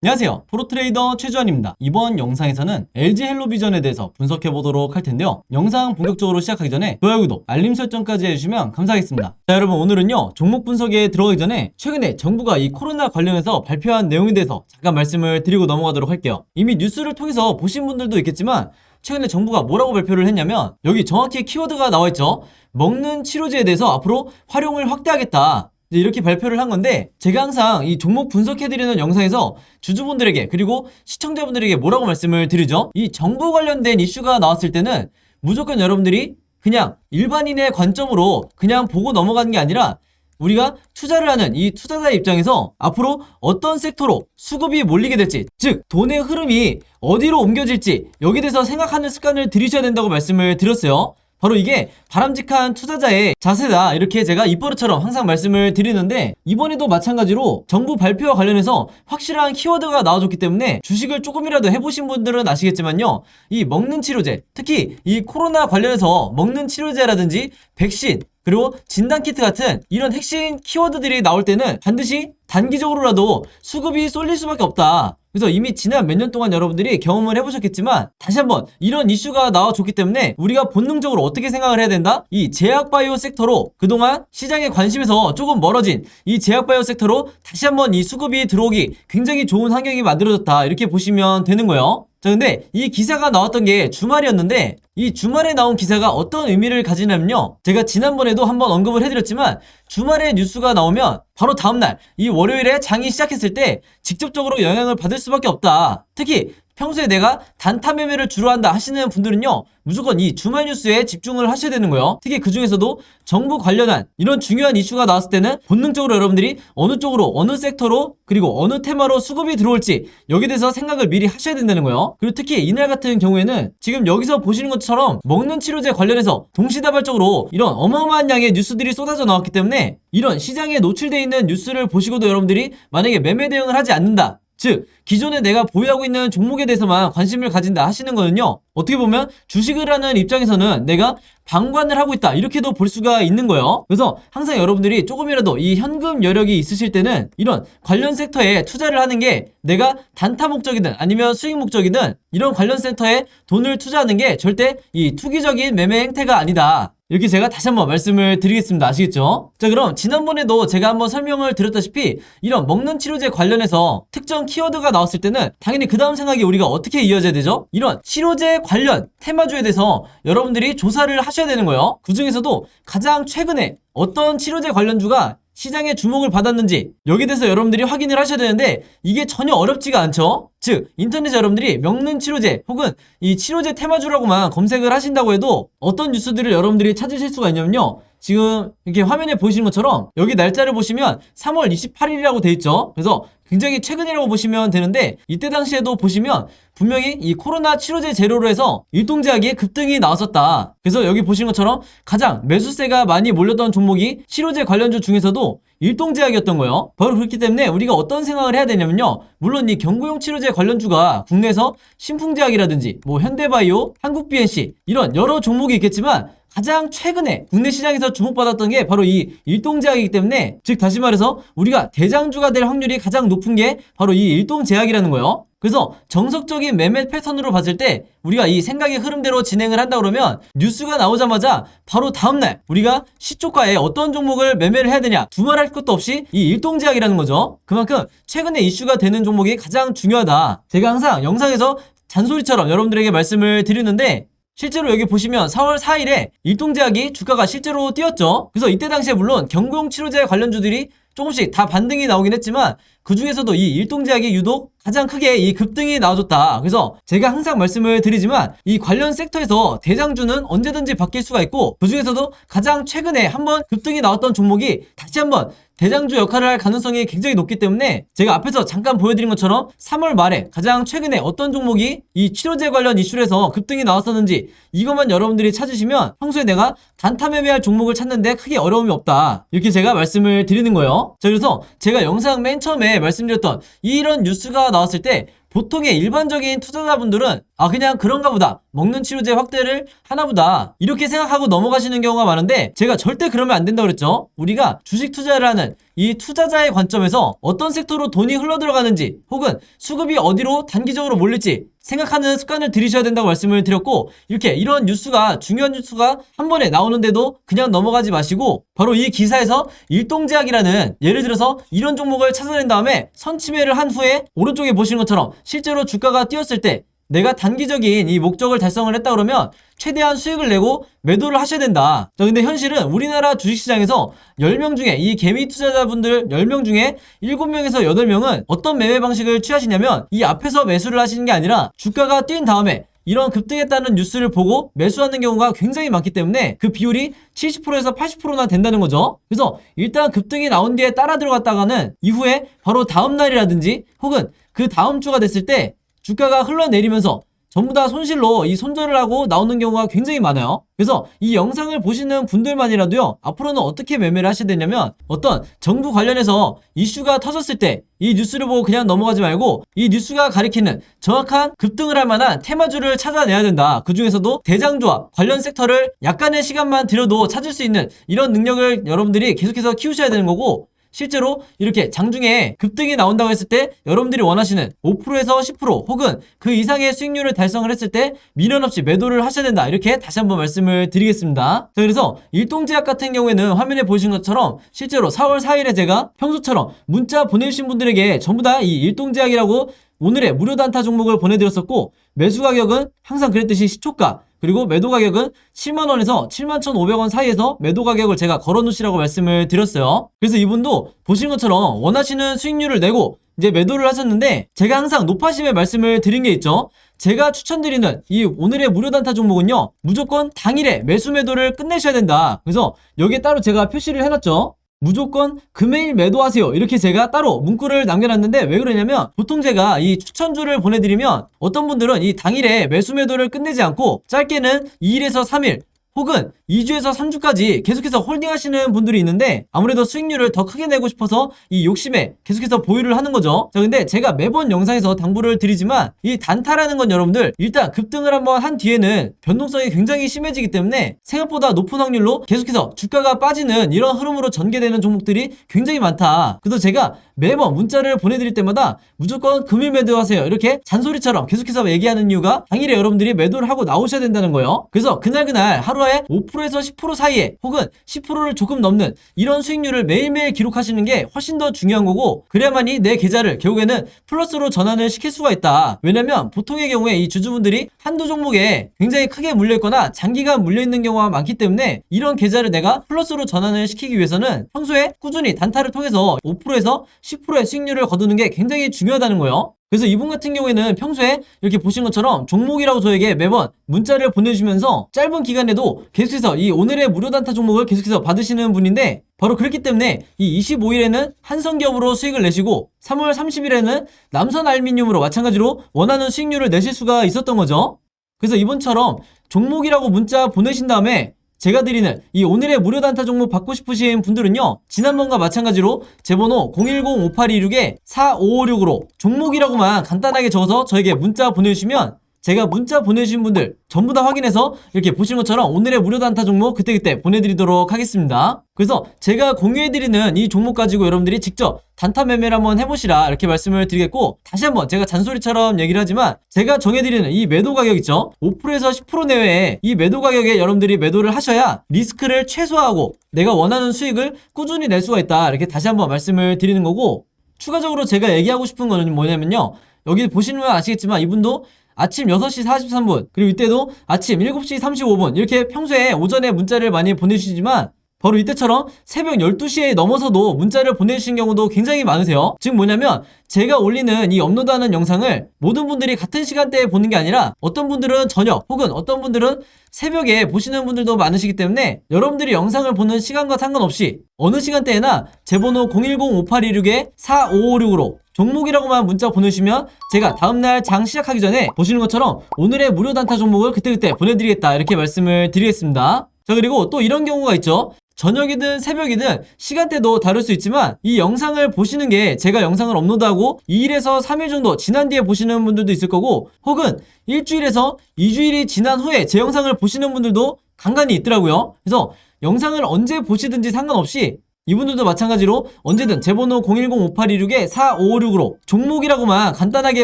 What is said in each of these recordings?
안녕하세요. 프로트레이더 최주환입니다. 이번 영상에서는 LG 헬로비전에 대해서 분석해 보도록 할 텐데요. 영상 본격적으로 시작하기 전에 좋아요, 구독, 알림 설정까지 해주시면 감사하겠습니다. 자, 여러분, 오늘은요, 종목 분석에 들어가기 전에 최근에 정부가 이 코로나 관련해서 발표한 내용에 대해서 잠깐 말씀을 드리고 넘어가도록 할게요. 이미 뉴스를 통해서 보신 분들도 있겠지만 최근에 정부가 뭐라고 발표를 했냐면, 여기 정확히 키워드가 나와 있죠. 먹는 치료제에 대해서 앞으로 활용을 확대하겠다, 이렇게 발표를 한 건데, 제가 항상 이 종목 분석해드리는 영상에서 주주분들에게 그리고 시청자분들에게 뭐라고 말씀을 드리죠? 이 정부 관련된 이슈가 나왔을 때는 무조건 여러분들이 그냥 일반인의 관점으로 그냥 보고 넘어가는 게 아니라, 우리가 투자를 하는 이 투자자의 입장에서 앞으로 어떤 섹터로 수급이 몰리게 될지, 즉 돈의 흐름이 어디로 옮겨질지, 여기에 대해서 생각하는 습관을 들이셔야 된다고 말씀을 드렸어요. 바로 이게 바람직한 투자자의 자세다, 이렇게 제가 입버릇처럼 항상 말씀을 드리는데, 이번에도 마찬가지로 정부 발표와 관련해서 확실한 키워드가 나와줬기 때문에 주식을 조금이라도 해보신 분들은 아시겠지만요, 이 먹는 치료제, 특히 이 코로나 관련해서 먹는 치료제라든지 백신, 그리고 진단키트 같은 이런 핵심 키워드들이 나올 때는 반드시 단기적으로라도 수급이 쏠릴 수밖에 없다. 그래서 이미 지난 몇 년 동안 여러분들이 경험을 해보셨겠지만, 다시 한번 이런 이슈가 나와줬기 때문에 우리가 본능적으로 어떻게 생각을 해야 된다? 이 제약바이오 섹터로, 그동안 시장의 관심에서 조금 멀어진 이 제약바이오 섹터로 다시 한번 이 수급이 들어오기 굉장히 좋은 환경이 만들어졌다, 이렇게 보시면 되는 거예요. 자, 근데 이 기사가 나왔던 게 주말이었는데, 이 주말에 나온 기사가 어떤 의미를 가지냐면요, 제가 지난번에도 한번 언급을 해드렸지만, 주말에 뉴스가 나오면 바로 다음날 이 월요일에 장이 시작했을 때 직접적으로 영향을 받을 수밖에 없다. 특히 평소에 내가 단타 매매를 주로 한다 하시는 분들은요, 무조건 이 주말 뉴스에 집중을 하셔야 되는 거예요. 특히 그 중에서도 정부 관련한 이런 중요한 이슈가 나왔을 때는 본능적으로 여러분들이 어느 쪽으로, 어느 섹터로, 그리고 어느 테마로 수급이 들어올지, 여기에 대해서 생각을 미리 하셔야 된다는 거예요. 그리고 특히 이날 같은 경우에는 지금 여기서 보시는 것처럼 먹는 치료제 관련해서 동시다발적으로 이런 어마어마한 양의 뉴스들이 쏟아져 나왔기 때문에, 이런 시장에 노출되어 있는 뉴스를 보시고도 여러분들이 만약에 매매 대응을 하지 않는다, 즉 기존에 내가 보유하고 있는 종목에 대해서만 관심을 가진다 하시는 거는요, 어떻게 보면 주식을 하는 입장에서는 내가 방관을 하고 있다, 이렇게도 볼 수가 있는 거예요. 그래서 항상 여러분들이 조금이라도 이 현금 여력이 있으실 때는 이런 관련 섹터에 투자를 하는 게, 내가 단타 목적이든 아니면 수익 목적이든 이런 관련 섹터에 돈을 투자하는 게 절대 이 투기적인 매매 행태가 아니다, 이렇게 제가 다시 한번 말씀을 드리겠습니다. 아시겠죠? 자, 그럼 지난번에도 제가 한번 설명을 드렸다시피 이런 먹는 치료제 관련해서 특정 키워드가 나왔을 때는 당연히 그 다음 생각이 우리가 어떻게 이어져야 되죠? 이런 치료제 관련 테마주에 대해서 여러분들이 조사를 하셔야 되는 거예요. 그 중에서도 가장 최근에 어떤 치료제 관련주가 시장의 주목을 받았는지, 여기에 대해서 여러분들이 확인을 하셔야 되는데, 이게 전혀 어렵지가 않죠? 즉 인터넷에 여러분들이 먹는 치료제 혹은 이 치료제 테마주라고만 검색을 하신다고 해도 어떤 뉴스들을 여러분들이 찾으실 수가 있냐면요, 지금 이렇게 화면에 보시는 것처럼 여기 날짜를 보시면 3월 28일이라고 돼 있죠. 그래서 굉장히 최근이라고 보시면 되는데, 이때 당시에도 보시면 분명히 이 코로나 치료제 재료로 해서 일동제약의 급등이 나왔었다. 그래서 여기 보시는 것처럼 가장 매수세가 많이 몰렸던 종목이 치료제 관련주 중에서도 일동제약이었던 거예요. 바로 그렇기 때문에 우리가 어떤 생각을 해야 되냐면요, 물론 이 경구용 치료제 관련주가 국내에서 신풍제약이라든지 뭐 현대바이오, 한국BNC 이런 여러 종목이 있겠지만, 가장 최근에 국내 시장에서 주목받았던 게 바로 이 일동제약이기 때문에, 즉 다시 말해서 우리가 대장주가 될 확률이 가장 높은 게 바로 이 일동제약이라는 거예요. 그래서 정석적인 매매 패턴으로 봤을 때 우리가 이 생각의 흐름대로 진행을 한다 그러면, 뉴스가 나오자마자 바로 다음날 우리가 시초가에 어떤 종목을 매매를 해야 되냐 두말할 것도 없이 이 일동제약이라는 거죠. 그만큼 최근에 이슈가 되는 종목이 가장 중요하다, 제가 항상 영상에서 잔소리처럼 여러분들에게 말씀을 드리는데, 실제로 여기 보시면 4월 4일에 일동제약이 주가가 실제로 뛰었죠. 그래서 이때 당시에 물론 경구용 치료제 관련주들이 조금씩 다 반등이 나오긴 했지만, 그 중에서도 이 일동제약이 유독 가장 크게 이 급등이 나와줬다. 그래서 제가 항상 말씀을 드리지만, 이 관련 섹터에서 대장주는 언제든지 바뀔 수가 있고, 그 중에서도 가장 최근에 한번 급등이 나왔던 종목이 다시 한번 대장주 역할을 할 가능성이 굉장히 높기 때문에, 제가 앞에서 잠깐 보여드린 것처럼 3월 말에 가장 최근에 어떤 종목이 이 치료제 관련 이슈로 해서 급등이 나왔었는지, 이것만 여러분들이 찾으시면 평소에 내가 단타 매매할 종목을 찾는데 크게 어려움이 없다, 이렇게 제가 말씀을 드리는 거예요. 자, 그래서 제가 영상 맨 처음에 말씀드렸던 이런 뉴스가 나왔을 때 보통의 일반적인 투자자분들은 그냥 그런가 보다, 먹는 치료제 확대를 하나보다, 이렇게 생각하고 넘어가시는 경우가 많은데, 제가 절대 그러면 안 된다고 그랬죠. 우리가 주식 투자를 하는 이 투자자의 관점에서 어떤 섹터로 돈이 흘러들어가는지, 혹은 수급이 어디로 단기적으로 몰릴지 생각하는 습관을 들이셔야 된다고 말씀을 드렸고, 이렇게 이런 뉴스가, 중요한 뉴스가 한 번에 나오는데도 그냥 넘어가지 마시고, 바로 이 기사에서 일동제약이라는, 예를 들어서 이런 종목을 찾아낸 다음에 선침해를 한 후에 오른쪽에 보시는 것처럼 실제로 주가가 뛰었을 때 내가 단기적인 이 목적을 달성을 했다 그러면 최대한 수익을 내고 매도를 하셔야 된다. 자, 근데 현실은 우리나라 주식시장에서 10명 중에, 이 개미 투자자분들 10명 중에 7명에서 8명은 어떤 매매 방식을 취하시냐면, 이 앞에서 매수를 하시는 게 아니라 주가가 뛴 다음에 이런 급등했다는 뉴스를 보고 매수하는 경우가 굉장히 많기 때문에 그 비율이 70%에서 80%나 된다는 거죠. 그래서 일단 급등이 나온 뒤에 따라 들어갔다가는 이후에 바로 다음 날이라든지 혹은 그 다음 주가 됐을 때 주가가 흘러내리면서 전부 다 손실로 이 손절을 하고 나오는 경우가 굉장히 많아요. 그래서 이 영상을 보시는 분들만이라도요, 앞으로는 어떻게 매매를 하셔야 되냐면, 어떤 정부 관련해서 이슈가 터졌을 때 이 뉴스를 보고 그냥 넘어가지 말고 이 뉴스가 가리키는 정확한 급등을 할 만한 테마주를 찾아내야 된다. 그 중에서도 대장주와 관련 섹터를 약간의 시간만 들여도 찾을 수 있는 이런 능력을 여러분들이 계속해서 키우셔야 되는 거고, 실제로 이렇게 장중에 급등이 나온다고 했을 때 여러분들이 원하시는 5%에서 10% 혹은 그 이상의 수익률을 달성을 했을 때 미련 없이 매도를 하셔야 된다. 이렇게 다시 한번 말씀을 드리겠습니다. 자, 그래서 일동제약 같은 경우에는 화면에 보신 것처럼 실제로 4월 4일에 제가 평소처럼 문자 보내주신 분들에게 전부 다 이 일동제약이라고 오늘의 무료 단타 종목을 보내드렸었고, 매수 가격은 항상 그랬듯이 시초가, 그리고 매도 가격은 7만원에서 71,500원 사이에서 매도 가격을 제가 걸어놓으시라고 말씀을 드렸어요. 그래서 이분도 보신 것처럼 원하시는 수익률을 내고 이제 매도를 하셨는데, 제가 항상 높아심에 말씀을 드린 게 있죠. 제가 추천드리는 이 오늘의 무료 단타 종목은요, 무조건 당일에 매수 매도를 끝내셔야 된다. 그래서 여기에 따로 제가 표시를 해놨죠. 무조건 금요일 매도하세요. 이렇게 제가 따로 문구를 남겨놨는데, 왜 그러냐면 보통 제가 이 추천주를 보내드리면 어떤 분들은 이 당일에 매수 매도를 끝내지 않고 짧게는 2일에서 3일 혹은 2주에서 3주까지 계속해서 홀딩 하시는 분들이 있는데, 아무래도 수익률을 더 크게 내고 싶어서 이 욕심에 계속해서 보유를 하는 거죠. 자, 근데 제가 매번 영상에서 당부를 드리지만 이 단타라는 건 여러분들 일단 급등을 한번 한 뒤에는 변동성이 굉장히 심해지기 때문에 생각보다 높은 확률로 계속해서 주가가 빠지는 이런 흐름으로 전개되는 종목들이 굉장히 많다. 그래서 제가 매번 문자를 보내드릴 때마다 무조건 금일 매도하세요, 이렇게 잔소리처럼 계속해서 얘기하는 이유가 당일에 여러분들이 매도를 하고 나오셔야 된다는 거예요. 그래서 그날 하루에 5%에서 10% 사이에 혹은 10%를 조금 넘는 이런 수익률을 매일매일 기록하시는 게 훨씬 더 중요한 거고, 그래야만이 내 계좌를 결국에는 플러스로 전환을 시킬 수가 있다. 왜냐면 보통의 경우에 이 주주분들이 한두 종목에 굉장히 크게 물려있거나 장기간 물려있는 경우가 많기 때문에 이런 계좌를 내가 플러스로 전환을 시키기 위해서는 평소에 꾸준히 단타를 통해서 5%에서 10%의 수익률을 거두는 게 굉장히 중요하다는 거예요. 그래서 이분 같은 경우에는 평소에 이렇게 보신 것처럼 종목이라고 저에게 매번 문자를 보내주시면서 짧은 기간에도 계속해서 이 오늘의 무료 단타 종목을 계속해서 받으시는 분인데, 바로 그렇기 때문에 이 25일에는 한성기업으로 수익을 내시고 3월 30일에는 남선알미늄으로 마찬가지로 원하는 수익률을 내실 수가 있었던 거죠. 그래서 이분처럼 종목이라고 문자 보내신 다음에 제가 드리는 이 오늘의 무료 단타 종목 받고 싶으신 분들은요, 지난번과 마찬가지로 제 번호 010-5826-4556으로 종목이라고만 간단하게 적어서 저에게 문자 보내주시면 제가 문자 보내주신 분들 전부 다 확인해서 이렇게 보시는 것처럼 오늘의 무료 단타 종목 그때그때 보내드리도록 하겠습니다. 그래서 제가 공유해드리는 이 종목 가지고 여러분들이 직접 단타 매매를 한번 해보시라, 이렇게 말씀을 드리겠고, 다시 한번 제가 잔소리처럼 얘기를 하지만 제가 정해드리는 이 매도 가격 있죠, 5%에서 10% 내외에 이 매도 가격에 여러분들이 매도를 하셔야 리스크를 최소화하고 내가 원하는 수익을 꾸준히 낼 수가 있다, 이렇게 다시 한번 말씀을 드리는 거고, 추가적으로 제가 얘기하고 싶은 거는 뭐냐면요, 여기 보시면 아시겠지만 이분도 아침 6시 43분 그리고 이때도 아침 7시 35분 이렇게 평소에 오전에 문자를 많이 보내주시지만, 바로 이때처럼 새벽 12시에 넘어서도 문자를 보내주신 경우도 굉장히 많으세요. 즉 뭐냐면 제가 올리는 이 업로드하는 영상을 모든 분들이 같은 시간대에 보는 게 아니라 어떤 분들은 저녁 혹은 어떤 분들은 새벽에 보시는 분들도 많으시기 때문에 여러분들이 영상을 보는 시간과 상관없이 어느 시간대에나 제 번호 010-5826-4556으로 종목이라고만 문자 보내주시면 제가 다음날 장 시작하기 전에 보시는 것처럼 오늘의 무료 단타 종목을 그때그때 보내드리겠다, 이렇게 말씀을 드리겠습니다. 자, 그리고 또 이런 경우가 있죠. 저녁이든 새벽이든 시간대도 다를 수 있지만 이 영상을 보시는 게 제가 영상을 업로드하고 2일에서 3일 정도 지난 뒤에 보시는 분들도 있을 거고 혹은 일주일에서 2주일이 지난 후에 제 영상을 보시는 분들도 간간히 있더라고요. 그래서 영상을 언제 보시든지 상관없이 이분들도 마찬가지로 언제든 제 번호 010-5826-4556으로 종목이라고만 간단하게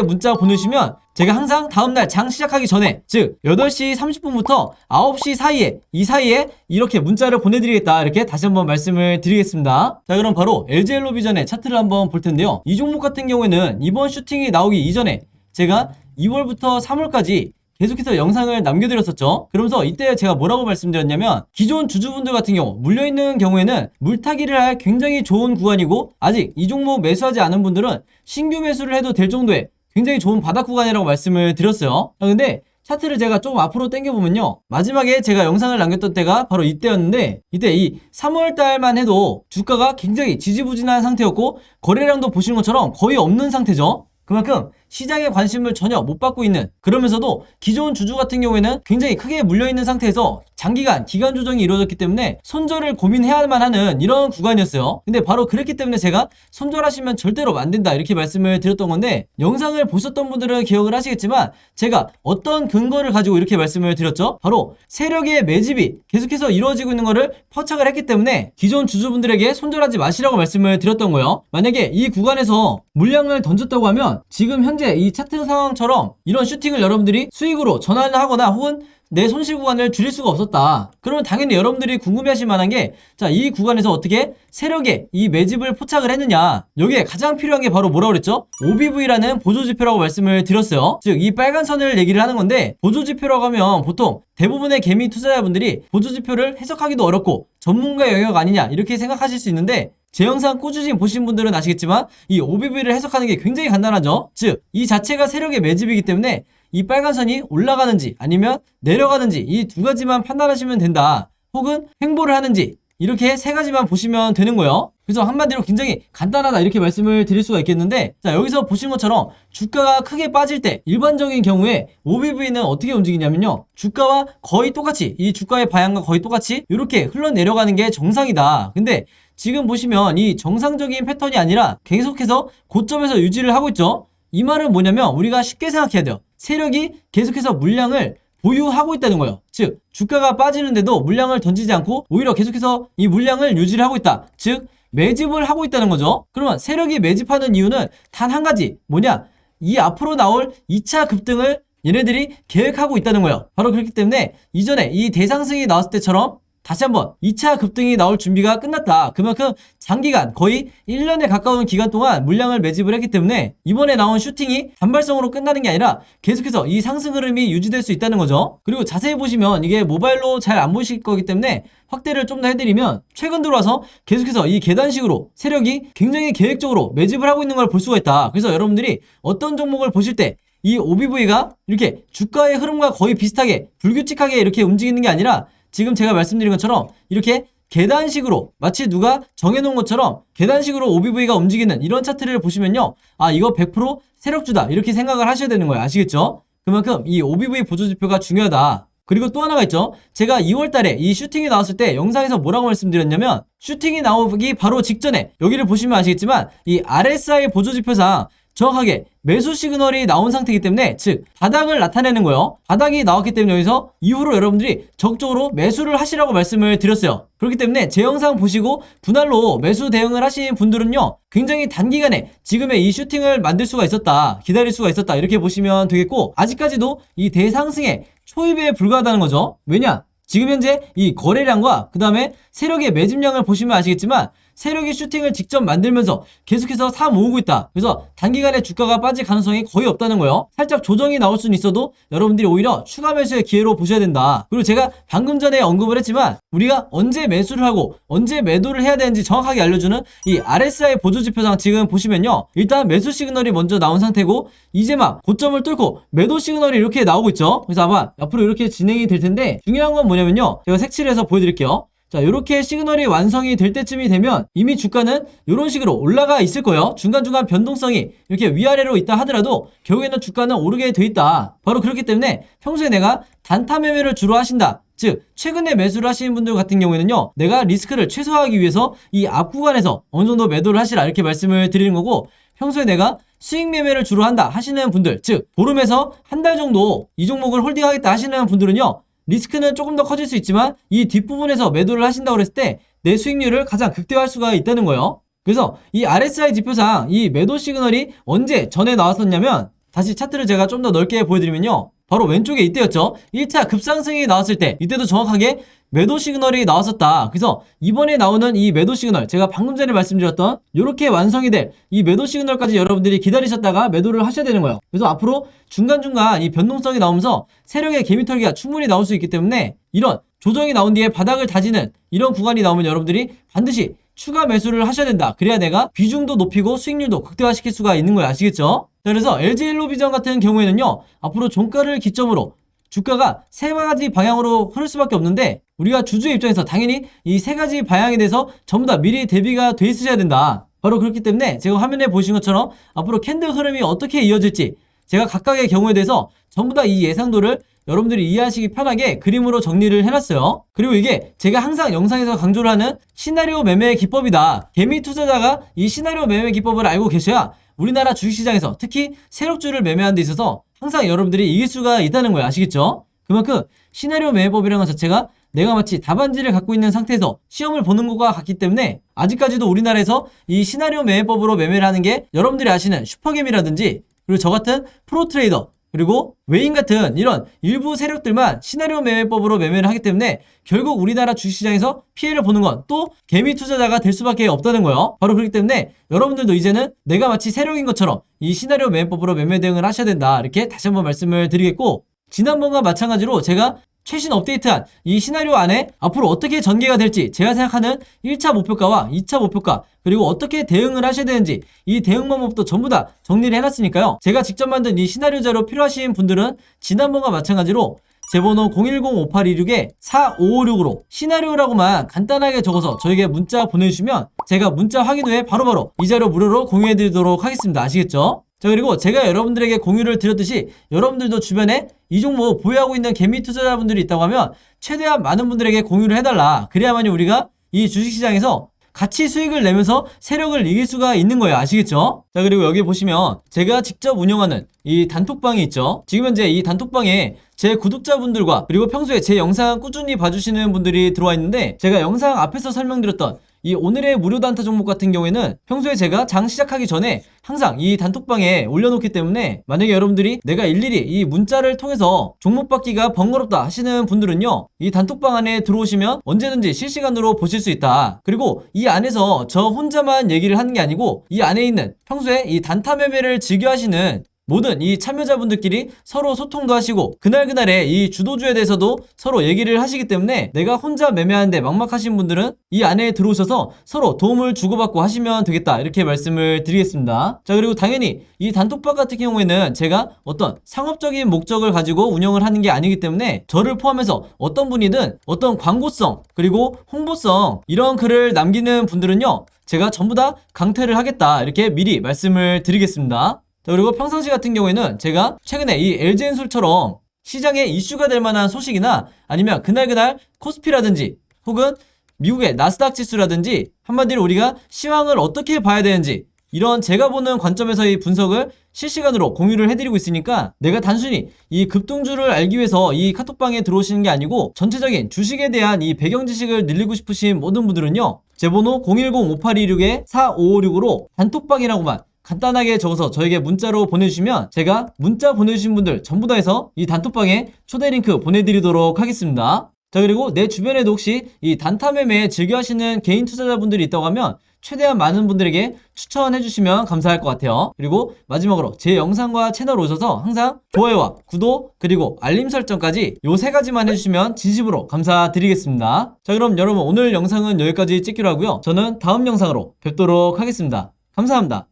문자 보내주시면 제가 항상 다음날 장 시작하기 전에 즉 8시 30분부터 9시 사이에 이 사이에 이렇게 문자를 보내드리겠다 이렇게 다시 한번 말씀을 드리겠습니다. 자 그럼 바로 LG엘로비전의 차트를 한번 볼 텐데요. 이 종목 같은 경우에는 이번 슈팅이 나오기 이전에 제가 2월부터 3월까지 계속해서 영상을 남겨드렸었죠. 그러면서 이때 제가 뭐라고 말씀드렸냐면 기존 주주분들 같은 경우 물려있는 경우에는 물타기를 할 굉장히 좋은 구간이고 아직 이 종목 매수하지 않은 분들은 신규 매수를 해도 될 정도의 굉장히 좋은 바닥 구간이라고 말씀을 드렸어요. 근데 차트를 제가 조금 앞으로 당겨보면요, 마지막에 제가 영상을 남겼던 때가 바로 이때였는데 이때 이 3월달만 해도 주가가 굉장히 지지부진한 상태였고 거래량도 보시는 것처럼 거의 없는 상태죠. 그만큼 시장에 관심을 전혀 못 받고 있는, 그러면서도 기존 주주 같은 경우에는 굉장히 크게 물려있는 상태에서 장기간 기간 조정이 이루어졌기 때문에 손절을 고민해야만 하는 이런 구간이었어요. 근데 바로 그랬기 때문에 제가 손절하시면 절대로 안 된다 이렇게 말씀을 드렸던 건데, 영상을 보셨던 분들은 기억을 하시겠지만 제가 어떤 근거를 가지고 이렇게 말씀을 드렸죠? 바로 세력의 매집이 계속해서 이루어지고 있는 거를 포착을 했기 때문에 기존 주주분들에게 손절하지 마시라고 말씀을 드렸던 거예요. 만약에 이 구간에서 물량을 던졌다고 하면 지금 현재 이 차트 상황처럼 이런 슈팅을 여러분들이 수익으로 전환을 하거나 혹은 내 손실 구간을 줄일 수가 없었다. 그러면 당연히 여러분들이 궁금해하실 만한 게, 자, 이 구간에서 어떻게 세력의 이 매집을 포착을 했느냐. 여기에 가장 필요한 게 바로 뭐라고 그랬죠? OBV라는 보조지표라고 말씀을 드렸어요. 즉 이 빨간 선을 얘기를 하는 건데, 보조지표라고 하면 보통 대부분의 개미 투자자분들이 보조지표를 해석하기도 어렵고 전문가 영역 아니냐 이렇게 생각하실 수 있는데, 제 영상 꾸준히 보신 분들은 아시겠지만 이 OBV를 해석하는 게 굉장히 간단하죠. 즉 이 자체가 세력의 매집이기 때문에 이 빨간 선이 올라가는지 아니면 내려가는지 이 두 가지만 판단하시면 된다. 혹은 횡보를 하는지 이렇게 세 가지만 보시면 되는 거예요. 그래서 한마디로 굉장히 간단하다 이렇게 말씀을 드릴 수가 있겠는데, 자, 여기서 보신 것처럼 주가가 크게 빠질 때 일반적인 경우에 OBV는 어떻게 움직이냐면요, 주가와 거의 똑같이, 이 주가의 방향과 거의 똑같이 이렇게 흘러내려가는 게 정상이다. 근데 지금 보시면 이 정상적인 패턴이 아니라 계속해서 고점에서 유지를 하고 있죠. 이 말은 뭐냐면 우리가 쉽게 생각해야 돼요. 세력이 계속해서 물량을 보유하고 있다는 거예요. 즉 주가가 빠지는데도 물량을 던지지 않고 오히려 계속해서 이 물량을 유지를 하고 있다. 즉 매집을 하고 있다는 거죠. 그러면 세력이 매집하는 이유는 단 한 가지, 뭐냐, 이 앞으로 나올 2차 급등을 얘네들이 계획하고 있다는 거예요. 바로 그렇기 때문에 이전에 이 대상승이 나왔을 때처럼 다시 한번 2차 급등이 나올 준비가 끝났다. 그만큼 장기간 거의 1년에 가까운 기간 동안 물량을 매집을 했기 때문에 이번에 나온 슈팅이 단발성으로 끝나는 게 아니라 계속해서 이 상승 흐름이 유지될 수 있다는 거죠. 그리고 자세히 보시면 이게 모바일로 잘 안 보이실 거기 때문에 확대를 좀 더 해드리면, 최근 들어와서 계속해서 이 계단식으로 세력이 굉장히 계획적으로 매집을 하고 있는 걸 볼 수가 있다. 그래서 여러분들이 어떤 종목을 보실 때 이 OBV가 이렇게 주가의 흐름과 거의 비슷하게 불규칙하게 이렇게 움직이는 게 아니라 지금 제가 말씀드린 것처럼 이렇게 계단식으로, 마치 누가 정해놓은 것처럼 계단식으로 OBV가 움직이는 이런 차트를 보시면요, 아, 이거 100% 세력주다 이렇게 생각을 하셔야 되는 거예요. 아시겠죠? 그만큼 이 OBV 보조지표가 중요하다. 그리고 또 하나가 있죠. 제가 2월달에 이 슈팅이 나왔을 때 영상에서 뭐라고 말씀드렸냐면, 슈팅이 나오기 바로 직전에 여기를 보시면 아시겠지만 이 RSI 보조지표상 정확하게 매수 시그널이 나온 상태이기 때문에, 즉 바닥을 나타내는 거예요. 바닥이 나왔기 때문에 여기서 이후로 여러분들이 적극적으로 매수를 하시라고 말씀을 드렸어요. 그렇기 때문에 제 영상 보시고 분할로 매수 대응을 하신 분들은요, 굉장히 단기간에 지금의 이 슈팅을 만들 수가 있었다, 기다릴 수가 있었다 이렇게 보시면 되겠고, 아직까지도 이 대상승에 초입에 불과하다는 거죠. 왜냐? 지금 현재 이 거래량과 그 다음에 세력의 매집량을 보시면 아시겠지만 세력이 슈팅을 직접 만들면서 계속해서 사 모으고 있다. 그래서 단기간에 주가가 빠질 가능성이 거의 없다는 거예요. 살짝 조정이 나올 수는 있어도 여러분들이 오히려 추가 매수의 기회로 보셔야 된다. 그리고 제가 방금 전에 언급을 했지만 우리가 언제 매수를 하고 언제 매도를 해야 되는지 정확하게 알려주는 이 RSI 보조지표상 지금 보시면요, 일단 매수 시그널이 먼저 나온 상태고 이제 막 고점을 뚫고 매도 시그널이 이렇게 나오고 있죠. 그래서 아마 앞으로 이렇게 진행이 될 텐데, 중요한 건 뭐냐면요, 제가 색칠해서 보여드릴게요. 자, 이렇게 시그널이 완성이 될 때쯤이 되면 이미 주가는 이런 식으로 올라가 있을 거예요. 중간중간 변동성이 이렇게 위아래로 있다 하더라도 결국에는 주가는 오르게 돼 있다. 바로 그렇기 때문에 평소에 내가 단타 매매를 주로 하신다, 즉 최근에 매수를 하시는 분들 같은 경우에는요, 내가 리스크를 최소화하기 위해서 이 앞 구간에서 어느 정도 매도를 하시라 이렇게 말씀을 드리는 거고, 평소에 내가 수익 매매를 주로 한다 하시는 분들, 즉 보름에서 한 달 정도 이 종목을 홀딩하겠다 하시는 분들은요, 리스크는 조금 더 커질 수 있지만 이 뒷부분에서 매도를 하신다고 했을 때 내 수익률을 가장 극대화할 수가 있다는 거예요. 그래서 이 RSI 지표상 이 매도 시그널이 언제 전에 나왔었냐면, 다시 차트를 제가 좀 더 넓게 보여드리면요, 바로 왼쪽에 이때였죠. 1차 급상승이 나왔을 때 이때도 정확하게 매도 시그널이 나왔었다. 그래서 이번에 나오는 이 매도 시그널, 제가 방금 전에 말씀드렸던 이렇게 완성이 될 이 매도 시그널까지 여러분들이 기다리셨다가 매도를 하셔야 되는 거예요. 그래서 앞으로 중간중간 이 변동성이 나오면서 세력의 개미털기가 충분히 나올 수 있기 때문에 이런 조정이 나온 뒤에 바닥을 다지는 이런 구간이 나오면 여러분들이 반드시 추가 매수를 하셔야 된다. 그래야 내가 비중도 높이고 수익률도 극대화시킬 수가 있는 거예요. 아시겠죠? 자, 그래서 LG엘로비전 같은 경우에는요, 앞으로 종가를 기점으로 주가가 세 가지 방향으로 흐를 수밖에 없는데, 우리가 주주의 입장에서 당연히 이 세 가지 방향에 대해서 전부 다 미리 대비가 돼 있으셔야 된다. 바로 그렇기 때문에 제가 화면에 보신 것처럼 앞으로 캔들 흐름이 어떻게 이어질지 제가 각각의 경우에 대해서 전부 다 이 예상도를 여러분들이 이해하시기 편하게 그림으로 정리를 해놨어요. 그리고 이게 제가 항상 영상에서 강조를 하는 시나리오 매매 기법이다. 개미 투자자가 이 시나리오 매매 기법을 알고 계셔야 우리나라 주식시장에서 특히 세력주를 매매하는 데 있어서 항상 여러분들이 이길 수가 있다는 거예요. 아시겠죠? 그만큼 시나리오 매매법이라는 것 자체가 내가 마치 답안지를 갖고 있는 상태에서 시험을 보는 것과 같기 때문에, 아직까지도 우리나라에서 이 시나리오 매매법으로 매매를 하는 게 여러분들이 아시는 슈퍼개미라든지, 그리고 저 같은 프로트레이더, 그리고 외인 같은 이런 일부 세력들만 시나리오 매매법으로 매매를 하기 때문에 결국 우리나라 주식시장에서 피해를 보는 건 또 개미 투자자가 될 수밖에 없다는 거예요. 바로 그렇기 때문에 여러분들도 이제는 내가 마치 세력인 것처럼 이 시나리오 매매법으로 매매 대응을 하셔야 된다. 이렇게 다시 한번 말씀을 드리겠고, 지난번과 마찬가지로 제가 최신 업데이트한 이 시나리오 안에 앞으로 어떻게 전개가 될지 제가 생각하는 1차 목표가와 2차 목표가, 그리고 어떻게 대응을 하셔야 되는지 이 대응 방법도 전부 다 정리를 해놨으니까요, 제가 직접 만든 이 시나리오 자료 필요하신 분들은 지난번과 마찬가지로 제 번호 010-5826-4556으로 시나리오라고만 간단하게 적어서 저에게 문자 보내주시면 제가 문자 확인 후에 바로바로 이 자료 무료로 공유해드리도록 하겠습니다. 아시겠죠? 자, 그리고 제가 여러분들에게 공유를 드렸듯이 여러분들도 주변에 이 종목 보유하고 있는 개미 투자자분들이 있다고 하면 최대한 많은 분들에게 공유를 해달라. 그래야만이 우리가 이 주식시장에서 같이 수익을 내면서 세력을 이길 수가 있는 거예요. 아시겠죠? 자, 그리고 여기 보시면 제가 직접 운영하는 이 단톡방이 있죠. 지금 현재 이 단톡방에 제 구독자분들과 그리고 평소에 제 영상 꾸준히 봐주시는 분들이 들어와 있는데, 제가 영상 앞에서 설명드렸던 이 오늘의 무료 단타 종목 같은 경우에는 평소에 제가 장 시작하기 전에 항상 이 단톡방에 올려놓기 때문에, 만약에 여러분들이 내가 일일이 이 문자를 통해서 종목 받기가 번거롭다 하시는 분들은요, 이 단톡방 안에 들어오시면 언제든지 실시간으로 보실 수 있다. 그리고 이 안에서 저 혼자만 얘기를 하는 게 아니고 이 안에 있는 평소에 이 단타 매매를 즐겨 하시는 모든 이 참여자분들끼리 서로 소통도 하시고 그날그날의 이 주도주에 대해서도 서로 얘기를 하시기 때문에, 내가 혼자 매매하는데 막막하신 분들은 이 안에 들어오셔서 서로 도움을 주고받고 하시면 되겠다. 이렇게 말씀을 드리겠습니다. 자, 그리고 당연히 이 단톡방 같은 경우에는 제가 어떤 상업적인 목적을 가지고 운영을 하는 게 아니기 때문에 저를 포함해서 어떤 분이든 어떤 광고성 그리고 홍보성 이런 글을 남기는 분들은요, 제가 전부 다 강퇴를 하겠다. 이렇게 미리 말씀을 드리겠습니다. 자, 그리고 평상시 같은 경우에는 제가 최근에 이 LG엔솔처럼 시장에 이슈가 될 만한 소식이나 아니면 그날그날 코스피라든지 혹은 미국의 나스닥 지수라든지, 한마디로 우리가 시황을 어떻게 봐야 되는지 이런 제가 보는 관점에서의 분석을 실시간으로 공유를 해드리고 있으니까, 내가 단순히 이 급등주를 알기 위해서 이 카톡방에 들어오시는 게 아니고 전체적인 주식에 대한 이 배경 지식을 늘리고 싶으신 모든 분들은요, 제 번호 010-5826-4556으로 단톡방이라고만 간단하게 적어서 저에게 문자로 보내주시면 제가 문자 보내주신 분들 전부 다 해서 이 단톡방에 초대 링크 보내드리도록 하겠습니다. 자, 그리고 내 주변에도 혹시 이 단타 매매 즐겨 하시는 개인 투자자분들이 있다고 하면 최대한 많은 분들에게 추천해 주시면 감사할 것 같아요. 그리고 마지막으로 제 영상과 채널 오셔서 항상 좋아요와 구독 그리고 알림 설정까지 요 세 가지만 해주시면 진심으로 감사드리겠습니다. 자, 그럼 여러분 오늘 영상은 여기까지 찍기로 하고요. 저는 다음 영상으로 뵙도록 하겠습니다. 감사합니다.